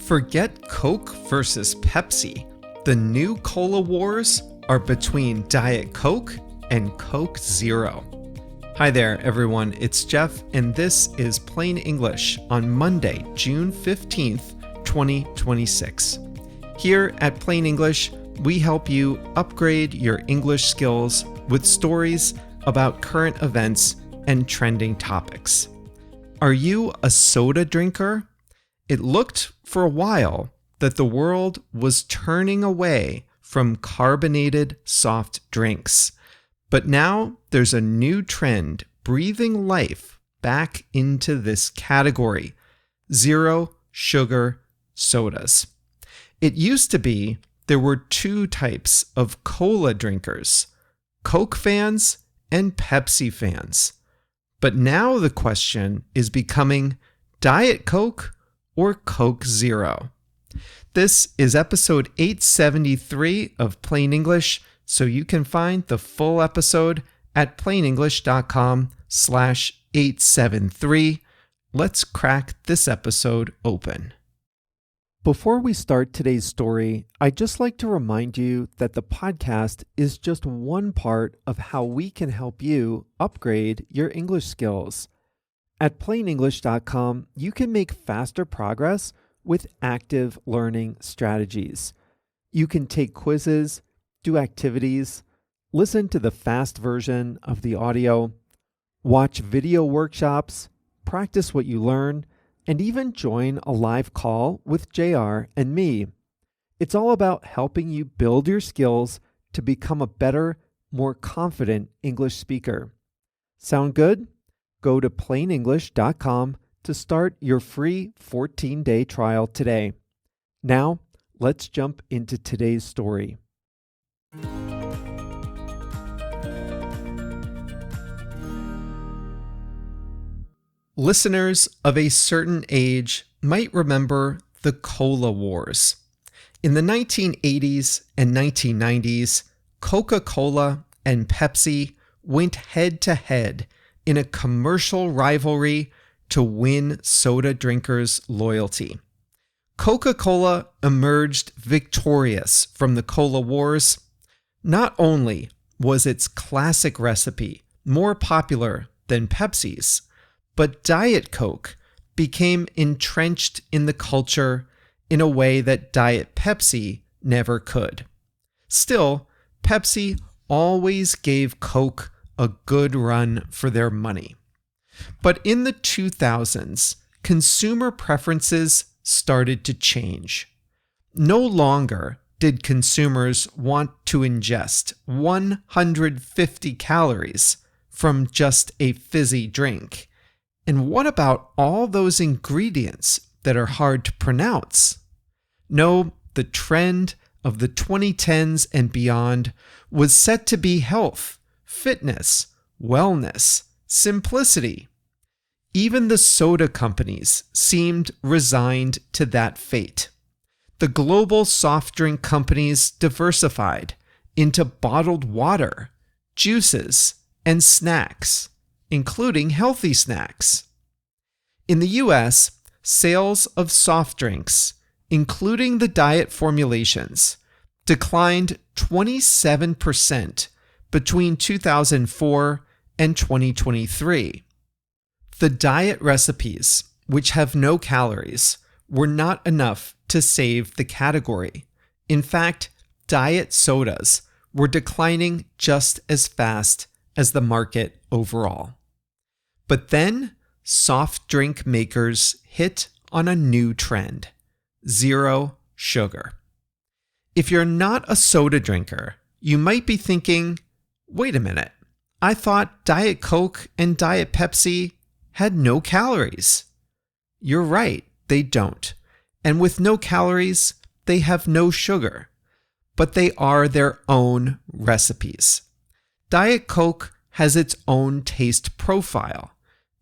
Forget Coke versus Pepsi. The new cola wars are between Diet Coke and Coke Zero. Hi there, everyone. It's Jeff, and this is Plain English on Monday, June 15th, 2026. Here at Plain English, we help you upgrade your English skills with stories about current events and trending topics. Are you a soda drinker? It looked for a while that the world was turning away from carbonated soft drinks. But now there's a new trend breathing life back into this category: zero sugar sodas. It used to be there were two types of cola drinkers: Coke fans and Pepsi fans. But now the question is becoming Diet Coke or Coke Zero. This is episode 873 of Plain English, so you can find the full episode at plainenglish.com/873. Let's crack this episode open. Before we start today's story, I'd just like to remind you that the podcast is just one part of how we can help you upgrade your English skills. At plainenglish.com, you can make faster progress with active learning strategies. You can take quizzes, do activities, listen to the fast version of the audio, watch video workshops, practice what you learn, and even join a live call with JR and me. It's all about helping you build your skills to become a better, more confident English speaker. Sound good? Go to plainenglish.com to start your free 14-day trial today. Now, let's jump into today's story. Listeners of a certain age might remember the Cola Wars. In the 1980s and 1990s, Coca-Cola and Pepsi went head-to-head in a commercial rivalry to win soda drinkers' loyalty. Coca-Cola emerged victorious from the Cola Wars. Not only was its classic recipe more popular than Pepsi's, but Diet Coke became entrenched in the culture in a way that Diet Pepsi never could. Still, Pepsi always gave Coke a good run for their money. But in the 2000s, consumer preferences started to change. No longer did consumers want to ingest 150 calories from just a fizzy drink. And what about all those ingredients that are hard to pronounce? No, the trend of the 2010s and beyond was set to be health, fitness, wellness, simplicity. Even the soda companies seemed resigned to that fate. The global soft drink companies diversified into bottled water, juices, and snacks, including healthy snacks. In the US, sales of soft drinks, including the diet formulations, declined 27% between 2004 and 2023. The diet recipes, which have no calories, were not enough to save the category. In fact, diet sodas were declining just as fast as the market overall. But then, soft drink makers hit on a new trend: zero sugar. If you're not a soda drinker, you might be thinking, wait a minute, I thought Diet Coke and Diet Pepsi had no calories. You're right, they don't. And with no calories, they have no sugar. But they are their own recipes. Diet Coke has its own taste profile.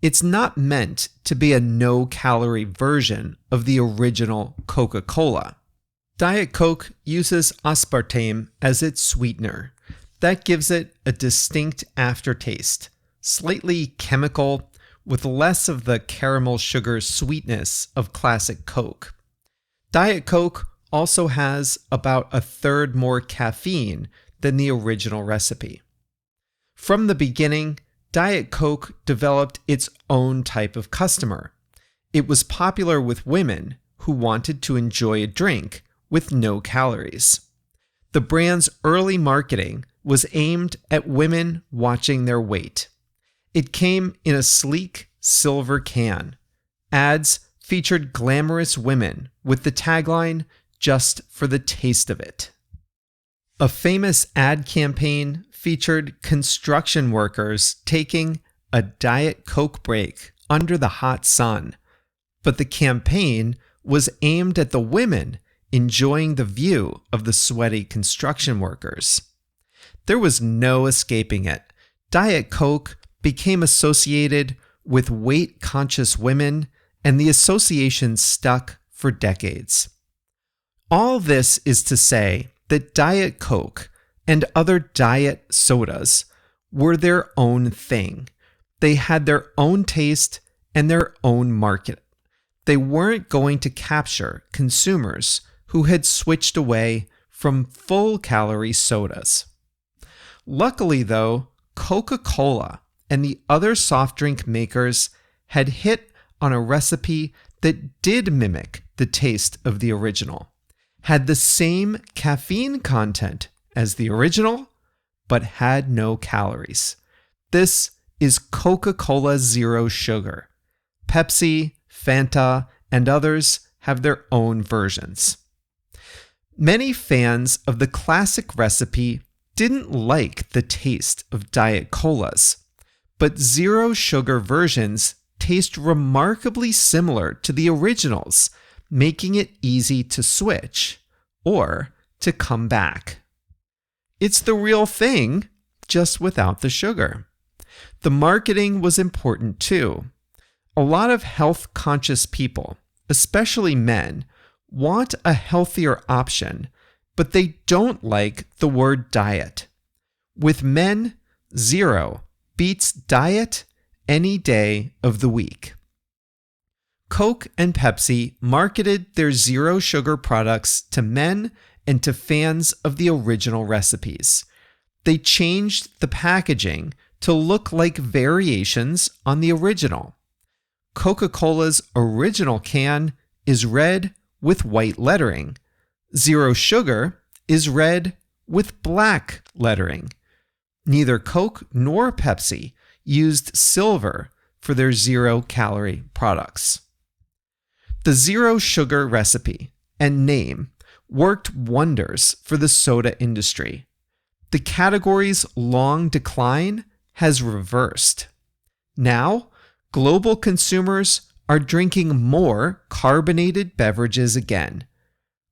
It's not meant to be a no-calorie version of the original Coca-Cola. Diet Coke uses aspartame as its sweetener. That gives it a distinct aftertaste, slightly chemical, with less of the caramel sugar sweetness of classic Coke. Diet Coke also has about a third more caffeine than the original recipe. From the beginning, Diet Coke developed its own type of customer. It was popular with women who wanted to enjoy a drink with no calories. The brand's early marketing was aimed at women watching their weight. It came in a sleek silver can. Ads featured glamorous women with the tagline, "Just for the taste of it." A famous ad campaign featured construction workers taking a Diet Coke break under the hot sun, but the campaign was aimed at the women enjoying the view of the sweaty construction workers. There was no escaping it. Diet Coke became associated with weight-conscious women, and the association stuck for decades. All this is to say that Diet Coke and other diet sodas were their own thing. They had their own taste and their own market. They weren't going to capture consumers who had switched away from full-calorie sodas. Luckily, though, Coca-Cola and the other soft drink makers had hit on a recipe that did mimic the taste of the original, had the same caffeine content as the original, but had no calories. This is Coca-Cola Zero Sugar. Pepsi, Fanta, and others have their own versions. Many fans of the classic recipe didn't like the taste of Diet Colas, but zero sugar versions taste remarkably similar to the originals, making it easy to switch or to come back. It's the real thing, just without the sugar. The marketing was important too. A lot of health-conscious people, especially men, want a healthier option, but they don't like the word diet. With men, zero beats diet any day of the week. Coke and Pepsi marketed their zero sugar products to men and to fans of the original recipes. They changed the packaging to look like variations on the original. Coca-Cola's original can is red with white lettering. Zero sugar is red with black lettering. Neither Coke nor Pepsi used silver for their zero-calorie products. The zero sugar recipe and name worked wonders for the soda industry. The category's long decline has reversed. Now, global consumers are drinking more carbonated beverages again.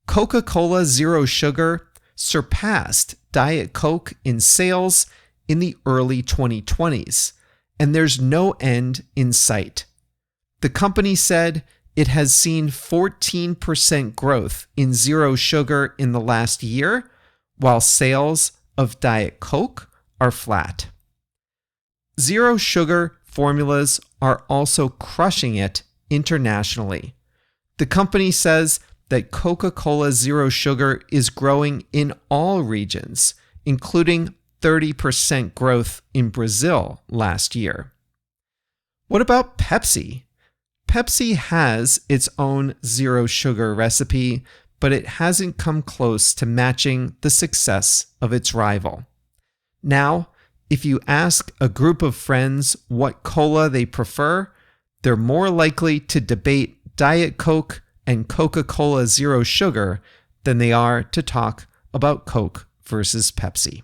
Coca-Cola Zero Sugar surpassed Diet Coke in sales in the early 2020s, and there's no end in sight. The company said it has seen 14% growth in zero sugar in the last year, while sales of Diet Coke are flat. Zero sugar formulas are also crushing it internationally. The company says that Coca-Cola Zero Sugar is growing in all regions, including 30% growth in Brazil last year. What about Pepsi? Pepsi has its own zero sugar recipe, but it hasn't come close to matching the success of its rival. Now, if you ask a group of friends what cola they prefer, they're more likely to debate Diet Coke and Coca-Cola Zero Sugar than they are to talk about Coke versus Pepsi.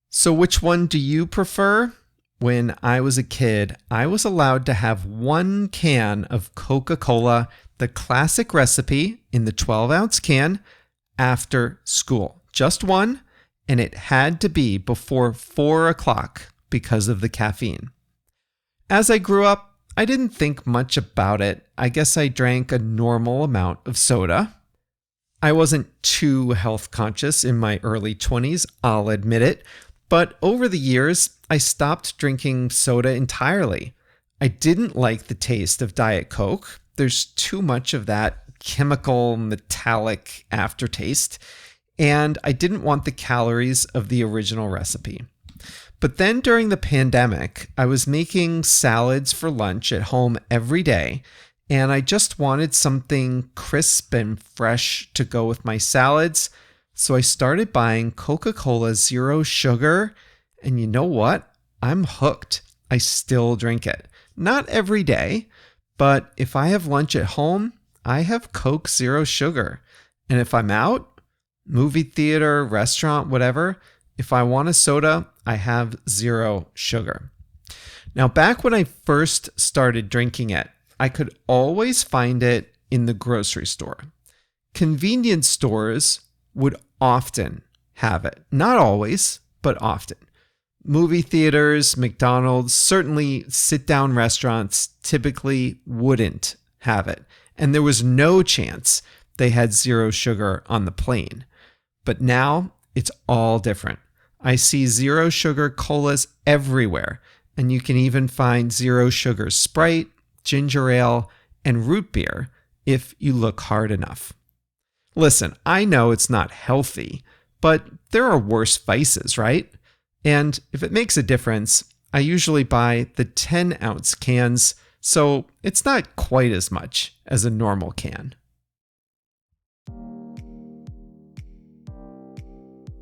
So which one do you prefer? When I was a kid, I was allowed to have one can of Coca-Cola, the classic recipe in the 12-ounce can, after school. Just one, and it had to be before 4 o'clock because of the caffeine. As I grew up, I didn't think much about it. I guess I drank a normal amount of soda. I wasn't too health conscious in my early 20s, I'll admit it, But over the years, I stopped drinking soda entirely. I didn't like the taste of Diet Coke. There's too much of that chemical, metallic aftertaste, and I didn't want the calories of the original recipe. But then during the pandemic, I was making salads for lunch at home every day, and I just wanted something crisp and fresh to go with my salads. So I started buying Coca-Cola Zero Sugar, and you know what? I'm hooked. I still drink it. Not every day, but if I have lunch at home, I have Coke Zero Sugar. And if I'm out, movie theater, restaurant, whatever, if I want a soda, I have zero sugar. Now, back when I first started drinking it, I could always find it in the grocery store. Convenience stores would often have it. Not always, but often. Movie theaters, McDonald's, certainly sit-down restaurants typically wouldn't have it. And there was no chance they had zero sugar on the plane. But now it's all different. I see zero sugar colas everywhere, and you can even find zero sugar Sprite, ginger ale, and root beer if you look hard enough. Listen, I know it's not healthy, but there are worse vices, right? And if it makes a difference, I usually buy the 10-ounce cans, so it's not quite as much as a normal can.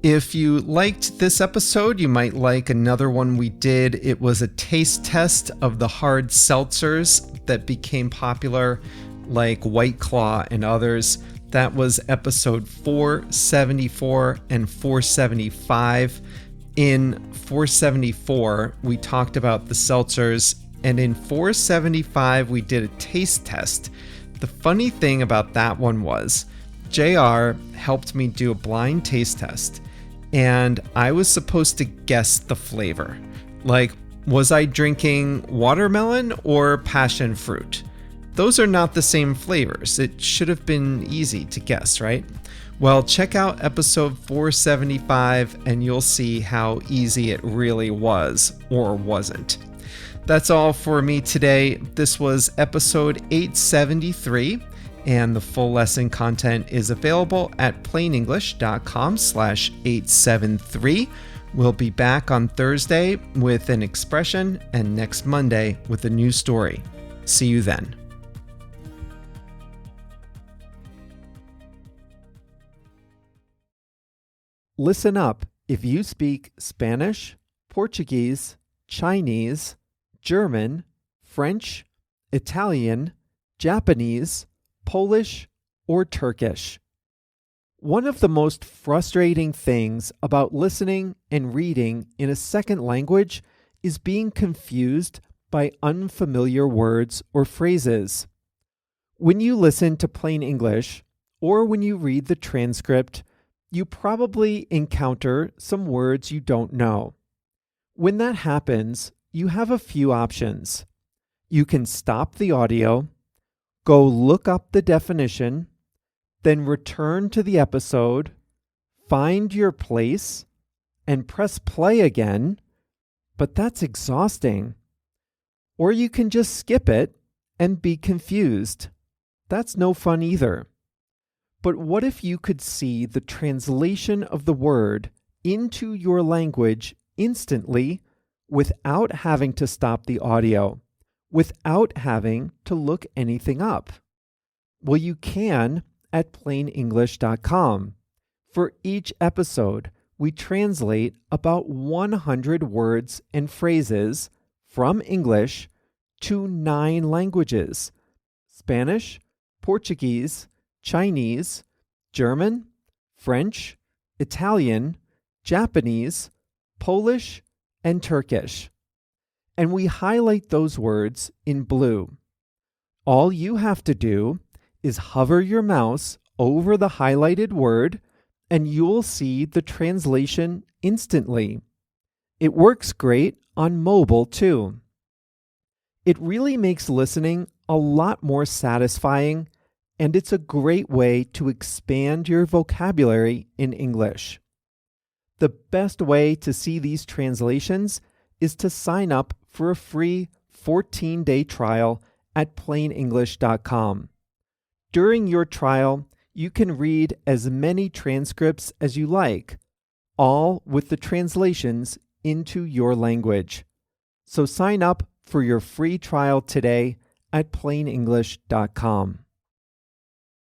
If you liked this episode, you might like another one we did. It was a taste test of the hard seltzers that became popular, like White Claw and others. That was episode 474 and 475. In 474, we talked about the seltzers, and in 475, we did a taste test. The funny thing about that one was, JR helped me do a blind taste test, and I was supposed to guess the flavor. Like, was I drinking watermelon or passion fruit? Those are not the same flavors. It should have been easy to guess, right? Well, check out episode 475 and you'll see how easy it really was, or wasn't. That's all for me today. This was episode 873, and the full lesson content is available at plainenglish.com/873. We'll be back on Thursday with an expression and next Monday with a new story. See you then. Listen up if you speak Spanish, Portuguese, Chinese, German, French, Italian, Japanese, Polish, or Turkish. One of the most frustrating things about listening and reading in a second language is being confused by unfamiliar words or phrases. When you listen to plain English, or when you read the transcript, you probably encounter some words you don't know. When that happens, you have a few options. You can stop the audio, go look up the definition, then return to the episode, find your place, and press play again, but that's exhausting. Or you can just skip it and be confused. That's no fun either. But what if you could see the translation of the word into your language instantly without having to stop the audio, without having to look anything up? Well, you can at plainenglish.com. For each episode, we translate about 100 words and phrases from English to 9 languages: Spanish, Portuguese, Chinese, German, French, Italian, Japanese, Polish, and Turkish. And we highlight those words in blue. All you have to do is hover your mouse over the highlighted word, and you'll see the translation instantly. It works great on mobile too. It really makes listening a lot more satisfying, and it's a great way to expand your vocabulary in English. The best way to see these translations is to sign up for a free 14-day trial at plainenglish.com. During your trial, you can read as many transcripts as you like, all with the translations into your language. So sign up for your free trial today at plainenglish.com.